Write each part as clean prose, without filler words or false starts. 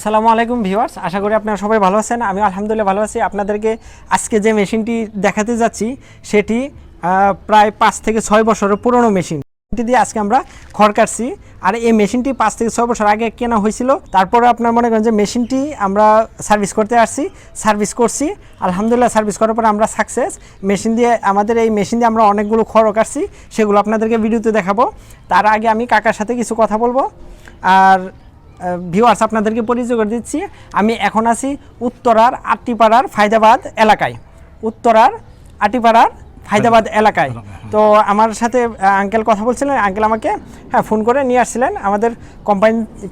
আসসালামু আলাইকুম ভিউয়ার্স, আশা করি আপনারা সবাই ভালো আছেন। আমি আলহামদুলিল্লাহ ভালো আছি। আপনাদেরকে আজকে যে মেশিনটি দেখাতে যাচ্ছি সেটি প্রায় 5 থেকে 6 বছরের পুরনো মেশিন। এটি দিয়ে আজকে আমরা খড় কাটছি। আর এই মেশিনটি 5 থেকে 6 বছর আগে কেনা হয়েছিল। তারপরে আপনার মনে করেন যে মেশিনটি আমরা সার্ভিস করতে আসছি, সার্ভিস করছি। আলহামদুলিল্লাহ সার্ভিস করার পর আমরা সাকসেস। আমাদের এই মেশিন দিয়ে আমরা অনেকগুলো খড় কাটছি, সেগুলো আপনাদেরকে ভিডিওতে দেখাবো। তার আগে আমি কাকার সাথে কিছু কথা বলবো। আর ভিউয়ার্স, আপনাদেরকে পরিচয় করে দিচ্ছি। আমি এখন আছি উত্তরার আটিপাড়ার ফায়দাবাদ এলাকায়। তো আমার সাথে আঙ্কেল কথা বলছিলেন। আঙ্কেল আমাকে ফোন করে নিয়ে আসছিলেন আমাদের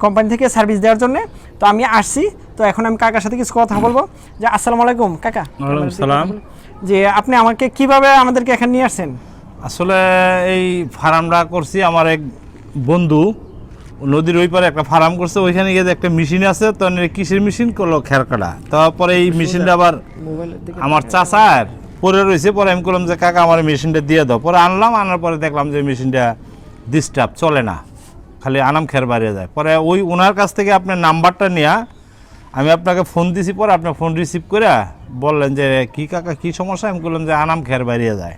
কোম্পানি থেকে সার্ভিস দেওয়ার জন্য। তো আমি আসছি। তো এখন আমি কাকার সাথে কিছু কথা বলবো। যে আসসালামু আলাইকুম কাকা। ওয়ালাইকুম সালাম। যে আপনি আমাকে কিভাবে আমাদেরকে এখানে নিয়ে আসছেন? আসলে এই ফার্মটা করছি আমার এক বন্ধু নদীর ওই পারে একটা ফার্ম করছে, ওইখানে গিয়ে একটা মেশিন আছে। তো কিসের মেশিন করলো? খের কাটা। তারপরে এই মেশিনটা আবার আমার চাচার পরে রয়েছে। পরে আমি করলাম যে কাকা আমার মেশিনটা দিয়ে দাও। পরে আনলাম, আনার পরে দেখলাম যে মেশিনটা ডিস্টার্ব চলে না, খালি আনাম খের বাড়িয়ে যায়। পরে ওই ওনার কাছ থেকে আপনার নাম্বারটা নিয়ে আমি আপনাকে ফোন দিছি। পরে আপনার ফোন রিসিভ করে বললেন যে কি কাকা কি সমস্যা? আমি বললাম যে আনাম খের বাড়িয়ে যায়।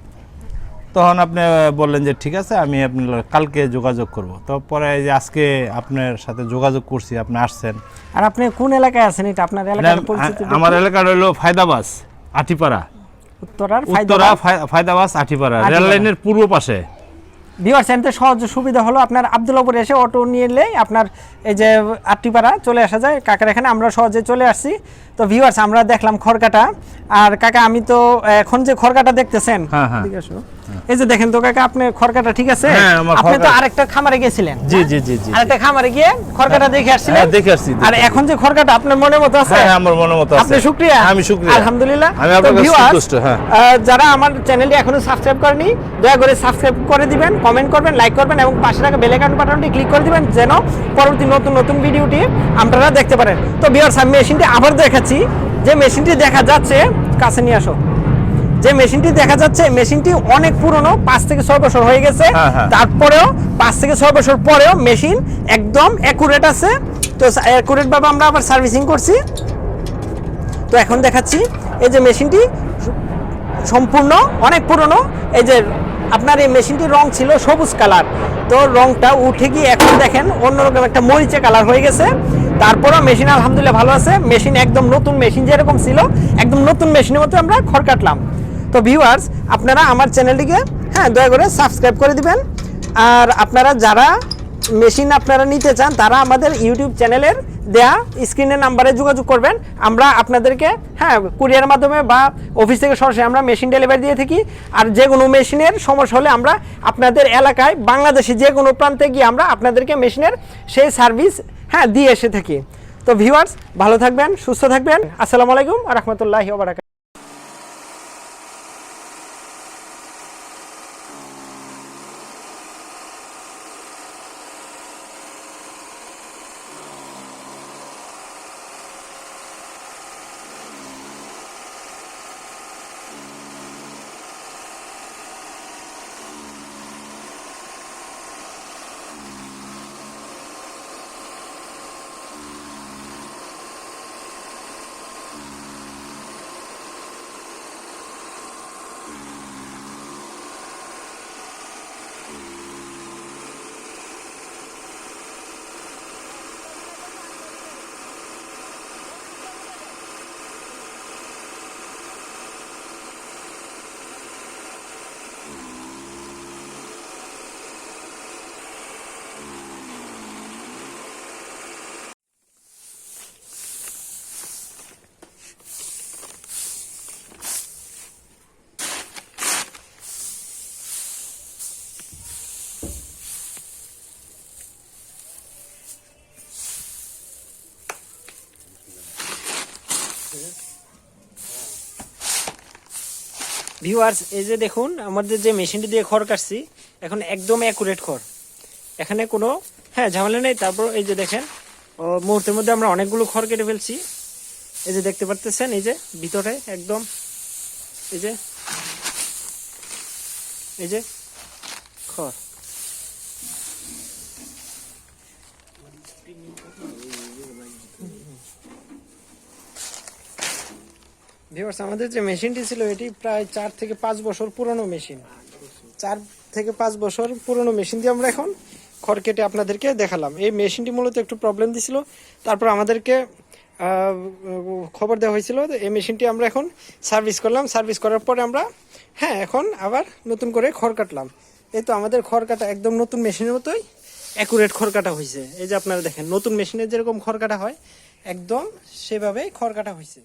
তখন আপনি বললেন যে ঠিক আছে, আমি আপনার কালকে যোগাযোগ করব। তো পরে যে আজকে আপনার সাথে যোগাযোগ করছি, আপনি আসছেন। আর আপনি কোন এলাকায় আছেন? এটা আপনার এলাকার পরিচিত? আমার এলাকা হলো ফায়দাবাদ আটিপাড়া, উত্তরা ফায়দাবাদ আটিপাড়া, রেল লাইনের পূর্ব পাশে। ভিউয়ার্স, এতে সহজ সুবিধা হলো আপনার আব্দুল্লাহপুর এসে অটো নিয়ে এলেই আপনার এই যে আটটিপাড়া চলে আসা যায় কাকার এখানে। আমরা সহজে চলে আসছি। তো ভিউয়ার্স, আমরা দেখলাম খড়কাটা। আর কাকা, আমি তো এখন যে খড়কাটা দেখতেছেন, এই যে দেখেন তো কাকা, আপনি খড়কাটা ঠিক আছে? আপনি তো আরেকটা খামারে গিয়েছিলেন। জি জি জি জি, আরেকটা খামারে গিয়ে খড়কাটা দেখে আসছিলেন। দেখে আসছি। আর এখন যে খড়কাটা আপনার মনের মতো আছে? হ্যাঁ, আমার মনের মতো আছে। আপনি শুকরিয়া। আমি শুকরিয়া, আলহামদুলিল্লাহ। আমি আপনার কাছে সন্তুষ্ট। হ্যাঁ, যারা আমার চ্যানেলটি এখনো সাবস্ক্রাইব করেনি, দয়া করে সাবস্ক্রাইব করে দিবেন, কমেন্ট করবেন, লাইক করবেন এবং পাশে থাকা বেল আইকন বাটনটি ক্লিক করে দিবেন, যেন পরবর্তী নতুন নতুন ভিডিওটি আপনারা দেখতে পারেন। তো ভিউয়ার্স, আমি মেশিনটি আবার দেখাচ্ছি। যে মেশিনটি দেখা যাচ্ছে, কাছে নিয়ে আসো। যে মেশিনটি দেখা যাচ্ছে, মেশিনটি অনেক পুরনো, 5 থেকে 6 বছর হয়ে গেছে। তারপরেও 5 থেকে 6 বছর পরেও মেশিন একদম অ্যাকুরেট আছে। তো অ্যাকুরেট ভাবে আমরা আবার সার্ভিসিং করছি। তো এখন দেখাচ্ছি এই যে মেশিনটি সম্পূর্ণ অনেক পুরনো। এই যে আপনার এই মেশিনটির রং ছিল সবুজ কালার, তো রংটা উঠে গিয়ে এখন দেখেন অন্যরকম একটা মরিচে কালার হয়ে গেছে। তারপরেও মেশিন আলহামদুলিল্লাহ ভালো আছে। মেশিন একদম নতুন, মেশিন যেরকম ছিল একদম নতুন মেশিনের মতো আমরা খড় কাটলাম। তো ভিউয়ার্স, আপনারা আমার চ্যানেলটিকে দয়া করে সাবস্ক্রাইব করে দিবেন। আর আপনারা যারা মেশিন আপনারা নিতে চান, তারা আমাদের ইউটিউব চ্যানেলের দেয়া স্ক্রিনের নাম্বারে যোগাযোগ করবেন। আমরা আপনাদেরকে কুরিয়ারের মাধ্যমে বা অফিস থেকে সরাসরি আমরা মেশিন ডেলিভারি দিয়ে থাকি। আর যে কোনো মেশিনের সমস্যা হলে আমরা আপনাদের এলাকায় বাংলাদেশে যে কোনো প্রান্তে গিয়ে আমরা আপনাদেরকে মেশিনের সেই সার্ভিস দিয়ে এসে থাকি। তো ভিউয়ার্স, ভালো থাকবেন, সুস্থ থাকবেন। আসসালামু আলাইকুম ওয়া রাহমাতুল্লাহি ওয়া বারাকাতুহু। ভিউয়ার্স, এই যে দেখুন আমাদের যে মেশিনটি দিয়ে খড় কাটছি, এখন একদম অ্যাকুরেট খড়, এখানে কোনো ঝামেলা নেই। তারপর এই যে দেখেন, মুহূর্তের মধ্যে আমরা অনেকগুলো খড় কেটে ফেলছি। এই যে দেখতে পারতেছেন, এই যে ভিতরে একদম এই যে খড়। ভিউয়ার্স আমাদের যে মেশিনটি ছিল এটি প্রায় 4 থেকে 5 বছর পুরনো মেশিন। 4 থেকে 5 বছর পুরনো মেশিন দিয়ে আমরা এখন খড় কেটে আপনাদেরকে দেখালাম। এই মেশিনটি মূলত একটু প্রবলেম দিছিল, তারপর আমাদেরকে খবর দেওয়া হয়েছিল। এই মেশিনটি আমরা এখন সার্ভিস করলাম। সার্ভিস করার পরে আমরা এখন আবার নতুন করে খড় কাটলাম। এই তো আমাদের খড় কাটা একদম নতুন মেশিনের মতোই অ্যাকুরেট খড় কাটা হয়েছে। এই যে আপনারা দেখেন নতুন মেশিনের যেরকম খড় কাটা হয় একদম সেভাবেই খড় কাটা হয়েছে।